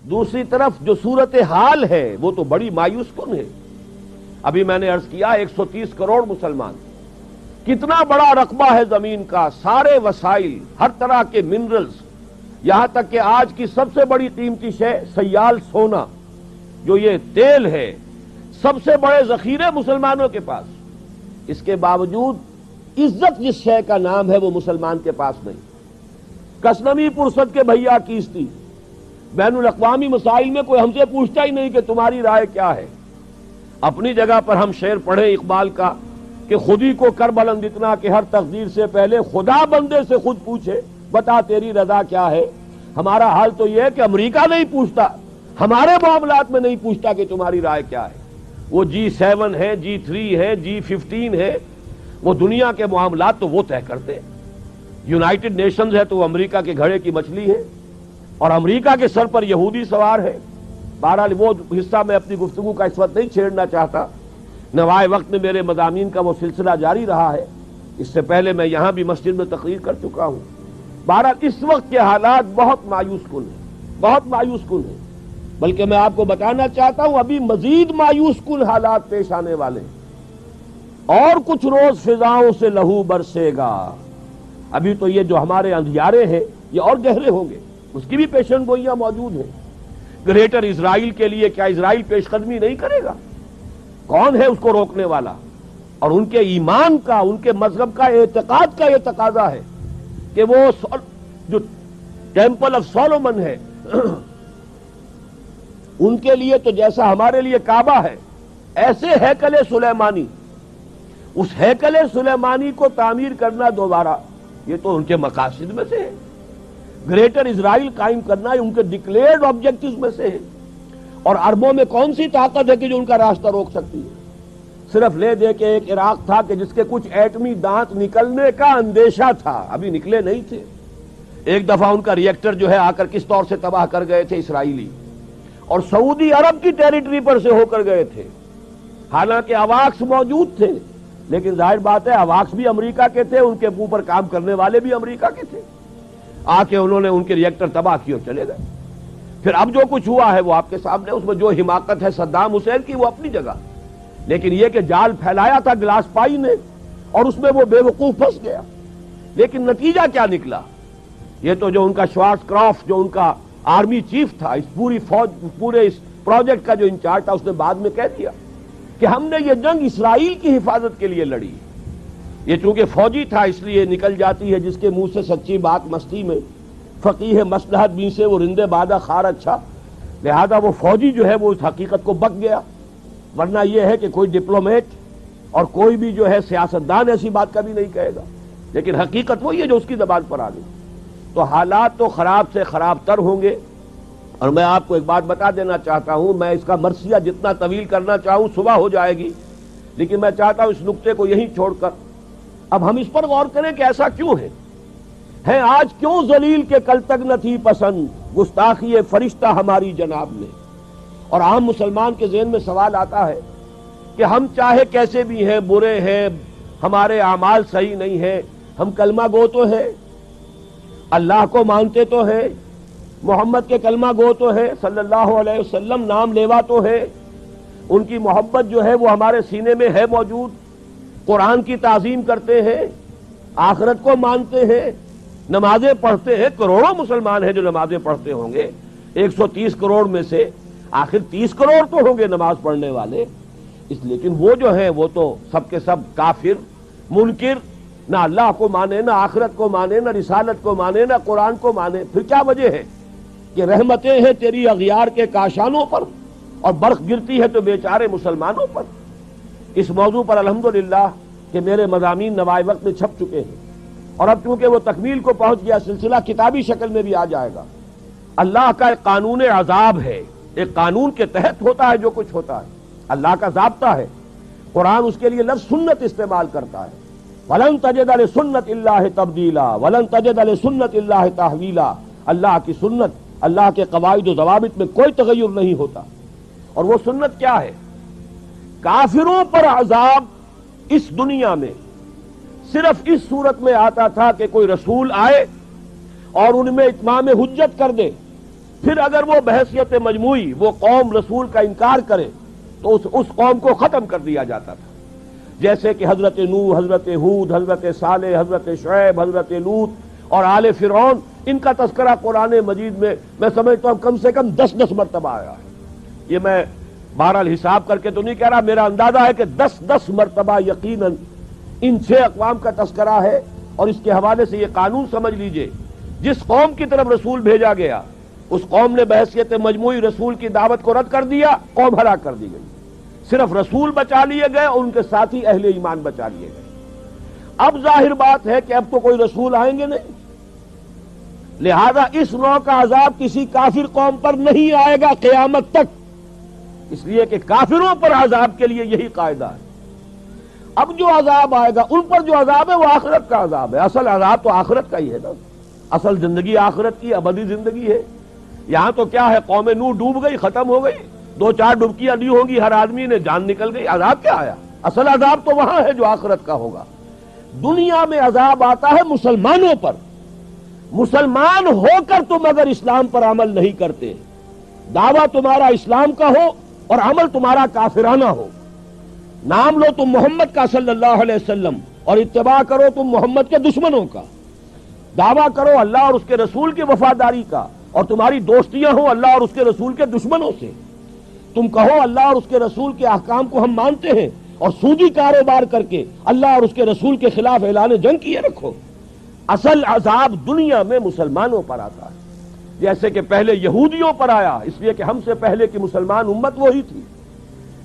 دوسری طرف جو صورتحال ہے وہ تو بڑی مایوس کن ہے۔ ابھی میں نے عرض کیا 130 کروڑ مسلمان، کتنا بڑا رقبہ ہے زمین کا، سارے وسائل، ہر طرح کے منرلز، یہاں تک کہ آج کی سب سے بڑی قیمتی شے سیال سونا جو یہ تیل ہے، سب سے بڑے ذخیرے مسلمانوں کے پاس، اس کے باوجود عزت جس شے کا نام ہے وہ مسلمان کے پاس نہیں۔ کسنوی پرسد کے بھیا کیستی، بین الاقوامی مسائل میں کوئی ہم سے پوچھتا ہی نہیں کہ تمہاری رائے کیا ہے۔ اپنی جگہ پر ہم شعر پڑھیں اقبال کا کہ خودی کو کر بلند اتنا کہ ہر تقدیر سے پہلے خدا بندے سے خود پوچھے بتا تیری رضا کیا ہے۔ ہمارا حال تو یہ ہے کہ امریکہ نہیں پوچھتا، ہمارے معاملات میں نہیں پوچھتا کہ تمہاری رائے کیا ہے۔ وہ G7 ہے، G3 ہے، G15 ہے، وہ دنیا کے معاملات تو وہ طے کرتے۔ یونائٹڈ نیشنز ہے تو وہ امریکہ کے گھڑے کی مچھلی ہے، اور امریکہ کے سر پر یہودی سوار ہے۔ بہرحال وہ حصہ میں اپنی گفتگو کا اس وقت نہیں چھیڑنا چاہتا، نوائے وقت میں میرے مضامین کا وہ سلسلہ جاری رہا ہے، اس سے پہلے میں یہاں بھی مسجد میں تقریر کر چکا ہوں۔ بہرحال اس وقت کے حالات بہت مایوس کن ہیں، بہت مایوس کن ہیں، بلکہ میں آپ کو بتانا چاہتا ہوں ابھی مزید مایوس کن حالات پیش آنے والے ہیں، اور کچھ روز فضاؤں سے لہو برسے گا۔ ابھی تو یہ جو ہمارے اندھیارے ہیں یہ اور گہرے ہوں گے، اس کی بھی پیشن گوئیاں موجود ہیں۔ گریٹر اسرائیل کے لیے کیا اسرائیل پیش قدمی نہیں کرے گا؟ کون ہے اس کو روکنے والا؟ اور ان کے ایمان کا، ان کے مذہب کا، اعتقاد کا یہ تقاضا ہے کہ وہ جو ٹیمپل آف سولومن ہے ان کے لیے تو جیسا ہمارے لیے کعبہ ہے، ایسے ہیکل سلیمانی، اس ہیکل سلیمانی کو تعمیر کرنا دوبارہ، یہ تو ان کے مقاصد میں سے ہے۔ گریٹر اسرائیل قائم کرنا ان کے ڈکلیئرڈ آبجیکٹیوز میں سے ہے، اور عربوں میں کون سی طاقت ہے کہ جو ان کا راستہ روک سکتی ہے؟ صرف لے دے کے ایک عراق تھا کہ جس کے کچھ ایٹمی دانت نکلنے کا اندیشہ تھا، ابھی نکلے نہیں تھے۔ ایک دفعہ ان کا ری ایکٹر جو ہے آ کر کس طور سے تباہ کر گئے تھے اسرائیلی، اور سعودی عرب کی ٹیریٹری پر سے ہو کر گئے تھے۔ حالانکہ اواکس موجود تھے، لیکن ظاہر بات ہے اواکس بھی امریکہ کے تھے، ان کے اوپر کام کرنے والے بھی امریکہ کے تھے۔ آ کے انہوں نے ان کے ری ایکٹر تباہ کیے اور چلے گئے۔ پھر اب جو کچھ ہوا ہے وہ آپ کے سامنے، اس میں جو حماقت ہے صدام حسین کی وہ اپنی جگہ، لیکن یہ کہ جال پھیلایا تھا گلاس پائی نے اور اس میں وہ بے وقوف پھنس گیا۔ لیکن نتیجہ کیا نکلا؟ یہ تو جو ان کا شوارٹز کرافٹ، جو ان کا آرمی چیف تھا، اس پوری فوج، پورے اس پروجیکٹ کا جو انچارج تھا، اس نے بعد میں کہہ دیا کہ ہم نے یہ جنگ اسرائیل کی حفاظت کے لیے لڑی۔ یہ چونکہ فوجی تھا اس لیے نکل جاتی ہے جس کے منہ سے سچی بات مستی میں، فقیہ مصلحت بھی سے وہ رندے بادہ خار اچھا، لہذا وہ فوجی جو ہے وہ اس حقیقت کو بک گیا۔ ورنہ یہ ہے کہ کوئی ڈپلومیٹ اور کوئی بھی جو ہے سیاستدان ایسی بات کبھی نہیں کہے گا، لیکن حقیقت وہی ہے جو اس کی زبان پر آ گئی۔ تو حالات تو خراب سے خراب تر ہوں گے، اور میں آپ کو ایک بات بتا دینا چاہتا ہوں، میں اس کا مرثیہ جتنا طویل کرنا چاہوں صبح ہو جائے گی، لیکن میں چاہتا ہوں اس نقطے کو یہیں چھوڑ کر اب ہم اس پر غور کریں کہ ایسا کیوں ہے آج کیوں ذلیل کے کل تک نہ تھی پسند گستاخی فرشتہ ہماری جناب نے۔ اور عام مسلمان کے ذہن میں سوال آتا ہے کہ ہم چاہے کیسے بھی ہیں، برے ہیں، ہمارے اعمال صحیح نہیں ہیں، ہم کلمہ گو تو ہیں، اللہ کو مانتے تو ہیں، محمد کے کلمہ گو تو ہے، صلی اللہ علیہ وسلم نام لیوا تو ہے، ان کی محبت جو ہے وہ ہمارے سینے میں ہے موجود، قرآن کی تعظیم کرتے ہیں، آخرت کو مانتے ہیں، نمازیں پڑھتے ہیں۔ کروڑوں مسلمان ہیں جو نمازیں پڑھتے ہوں گے، 130 کروڑ میں سے آخر 30 کروڑ تو ہوں گے نماز پڑھنے والے، لیکن وہ جو ہیں وہ تو سب کے سب کافر، منکر، نہ اللہ کو مانے، نہ آخرت کو مانے، نہ رسالت کو مانے، نہ قرآن کو مانے۔ پھر کیا وجہ ہے کہ رحمتیں ہیں تیری اغیار کے کاشانوں پر اور برق گرتی ہے تو بیچارے مسلمانوں پر؟ اس موضوع پر الحمدللہ کہ میرے مضامین نوائے وقت میں چھپ چکے ہیں، اور اب چونکہ وہ تکمیل کو پہنچ گیا، سلسلہ کتابی شکل میں بھی آ جائے گا۔ اللہ کا ایک قانون عذاب ہے، ایک قانون کے تحت ہوتا ہے جو کچھ ہوتا ہے، اللہ کا ضابطہ ہے۔ قرآن اس کے لیے لفظ سنت استعمال کرتا ہے، وَلَن تَجِدَ لِسُنَّتِ اللَّهِ تَبْدِيلًا وَلَن تَجِدَ لِسُنَّتِ اللَّهِ تَحْوِيلًا۔ اللہ کی سنت، اللہ کے قواعد و ضوابط میں کوئی تغیر نہیں ہوتا۔ اور وہ سنت کیا ہے؟ کافروں پر عذاب اس دنیا میں صرف اس صورت میں آتا تھا کہ کوئی رسول آئے اور ان میں اتمام حجت کر دے، پھر اگر وہ بحیثیت مجموعی وہ قوم رسول کا انکار کرے تو اس قوم کو ختم کر دیا جاتا تھا، جیسے کہ حضرت نوح، حضرت ہود، حضرت صالح، حضرت شعیب، حضرت لوط اور آل فرعون، ان کا تذکرہ قرآن مجید میں سمجھتا ہوں کم سے کم 10 مرتبہ آیا ہے۔ یہ میں بہرحال حساب کر کے تو نہیں کہہ رہا، میرا اندازہ ہے کہ 10 مرتبہ یقیناً ان 6 اقوام کا تذکرہ ہے۔ اور اس کے حوالے سے یہ قانون سمجھ لیجئے، جس قوم کی طرف رسول بھیجا گیا اس قوم نے بحیثیت مجموعی رسول کی دعوت کو رد کر دیا، قوم ہلاک کر دی گئی۔ صرف رسول بچا لیے گئے اور ان کے ساتھی اہل ایمان بچا لیے گئے۔ اب ظاہر بات ہے کہ اب تو کوئی رسول آئیں گے نہیں، لہذا اس نوع کا عذاب کسی کافر قوم پر نہیں آئے گا قیامت تک، اس لیے کہ کافروں پر عذاب کے لیے یہی قاعدہ ہے۔ اب جو عذاب آئے گا ان پر جو عذاب ہے وہ آخرت کا عذاب ہے، اصل عذاب تو آخرت کا ہی ہے نا، اصل زندگی آخرت کی ابدی زندگی ہے۔ یہاں تو کیا ہے، قوم نوح ڈوب گئی، ختم ہو گئی، 2-4 ڈبکیاں دی ہوں گی ہر آدمی نے، جان نکل گئی، عذاب کیا آیا؟ اصل عذاب تو وہاں ہے جو آخرت کا ہوگا۔ دنیا میں عذاب آتا ہے مسلمانوں پر، مسلمان ہو کر تم اگر اسلام پر عمل نہیں کرتے، دعویٰ تمہارا اسلام کا ہو اور عمل تمہارا کافرانہ ہو، نام لو تم محمد کا صلی اللہ علیہ وسلم اور اتباع کرو تم محمد کے دشمنوں کا، دعویٰ کرو اللہ اور اس کے رسول کی وفاداری کا اور تمہاری دوستیاں ہوں اللہ اور اس کے رسول کے دشمنوں سے، تم کہو اللہ اور اس کے رسول کے احکام کو ہم مانتے ہیں اور سودی کاروبار کر کے اللہ اور اس کے رسول کے خلاف اعلان جنگ کیے رکھو، اصل عذاب دنیا میں مسلمانوں پر آتا ہے، جیسے کہ پہلے یہودیوں پر آیا، اس لیے کہ ہم سے پہلے کی مسلمان امت وہی تھی،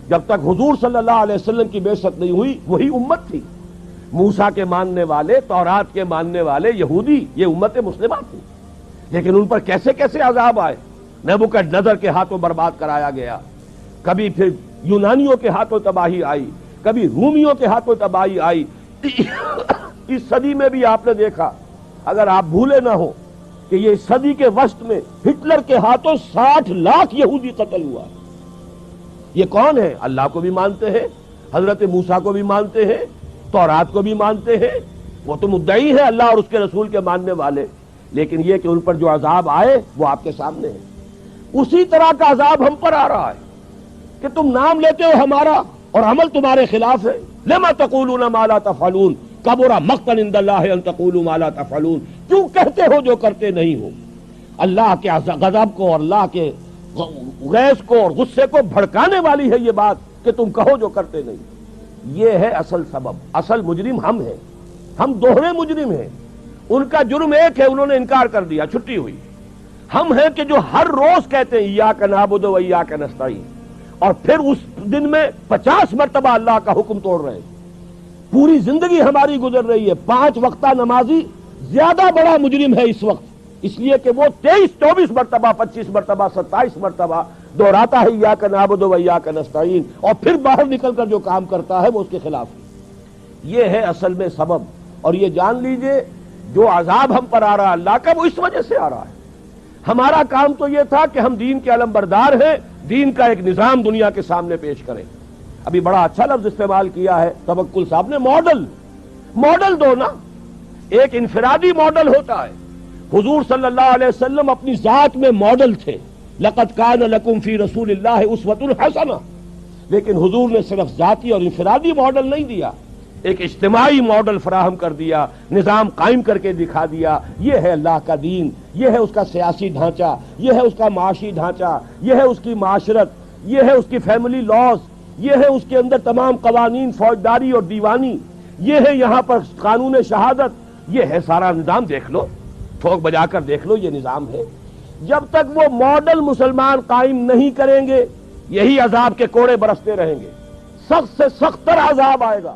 جب تک حضور صلی اللہ علیہ وسلم کی بعثت نہیں ہوئی وہی امت تھی، موسیٰ کے ماننے والے، تورات کے ماننے والے یہودی، یہ امت مسلمہ تھی، لیکن ان پر کیسے کیسے عذاب آئے، نبوکدنضر کے ہاتھوں برباد کرایا گیا، کبھی پھر یونانیوں کے ہاتھوں تباہی آئی، کبھی رومیوں کے ہاتھوں تباہی آئی۔ اس صدی میں بھی آپ نے دیکھا، اگر آپ بھولے نہ ہو کہ یہ صدی کے وسط میں ہٹلر کے ہاتھوں 60 لاکھ یہودی قتل ہوا۔ یہ کون ہے؟ اللہ کو بھی مانتے ہیں، حضرت موسیٰ کو بھی مانتے ہیں، تورات کو بھی مانتے ہیں، وہ تو مدعی ہے اللہ اور اس کے رسول کے ماننے والے، لیکن یہ کہ ان پر جو عذاب آئے وہ آپ کے سامنے ہے۔ اسی طرح کا عذاب ہم پر آ رہا ہے کہ تم نام لیتے ہو ہمارا اور عمل تمہارے خلاف ہے، لما تقولون ما لا تفعلون کبر مقتا عند اللہ ان تقولوا ما لا تفعلون، کیوں کہتے ہو جو کرتے نہیں ہو؟ اللہ کے غضب کو اور اللہ کے غیظ کو اور غصے کو بھڑکانے والی ہے یہ بات کہ تم کہو جو کرتے نہیں۔ یہ ہے اصل سبب، اصل مجرم ہم ہیں، ہم دوہرے مجرم ہیں۔ ان کا جرم ایک ہے، انہوں نے انکار کر دیا، چھٹی ہوئی۔ ہم ہیں کہ جو ہر روز کہتے ہیں ایاک نعبد و ایاک نستعین، اور پھر اس دن میں 50 مرتبہ اللہ کا حکم توڑ رہے ہیں۔ پوری زندگی ہماری گزر رہی ہے، 5 وقتہ نمازی زیادہ بڑا مجرم ہے اس وقت، اس لیے کہ وہ 23-24 مرتبہ، 25 مرتبہ، 27 مرتبہ دہراتا ہے ایاک نعبد و ایاک نستعین، اور پھر باہر نکل کر جو کام کرتا ہے وہ اس کے خلاف ہے۔ یہ ہے اصل میں سبب، اور یہ جان لیجئے جو عذاب ہم پر آ رہا ہے اللہ کا وہ اس وجہ سے آ رہا ہے۔ ہمارا کام تو یہ تھا کہ ہم دین کے علمبردار ہیں، دین کا ایک نظام دنیا کے سامنے پیش کریں۔ ابھی بڑا اچھا لفظ استعمال کیا ہے توکل صاحب نے، ماڈل دو نا، ایک انفرادی ماڈل ہوتا ہے۔ حضور صلی اللہ علیہ وسلم اپنی ذات میں ماڈل تھے، لقد کان لکم فی رسول اللہ اسوۃ حسنہ، لیکن حضور نے صرف ذاتی اور انفرادی ماڈل نہیں دیا، ایک اجتماعی ماڈل فراہم کر دیا، نظام قائم کر کے دکھا دیا۔ یہ ہے اللہ کا دین، یہ ہے اس کا سیاسی ڈھانچہ، یہ ہے اس کا معاشی ڈھانچہ، یہ ہے اس کی معاشرت، یہ ہے اس کی فیملی لاز، یہ ہے اس کے اندر تمام قوانین فوجداری اور دیوانی، یہ ہے یہاں پر قانون شہادت، یہ ہے سارا نظام، دیکھ لو، ٹھوک بجا کر دیکھ لو، یہ نظام ہے۔ جب تک وہ ماڈل مسلمان قائم نہیں کریں گے یہی عذاب کے کوڑے برستے رہیں گے، سخت سے سخت تر عذاب آئے گا۔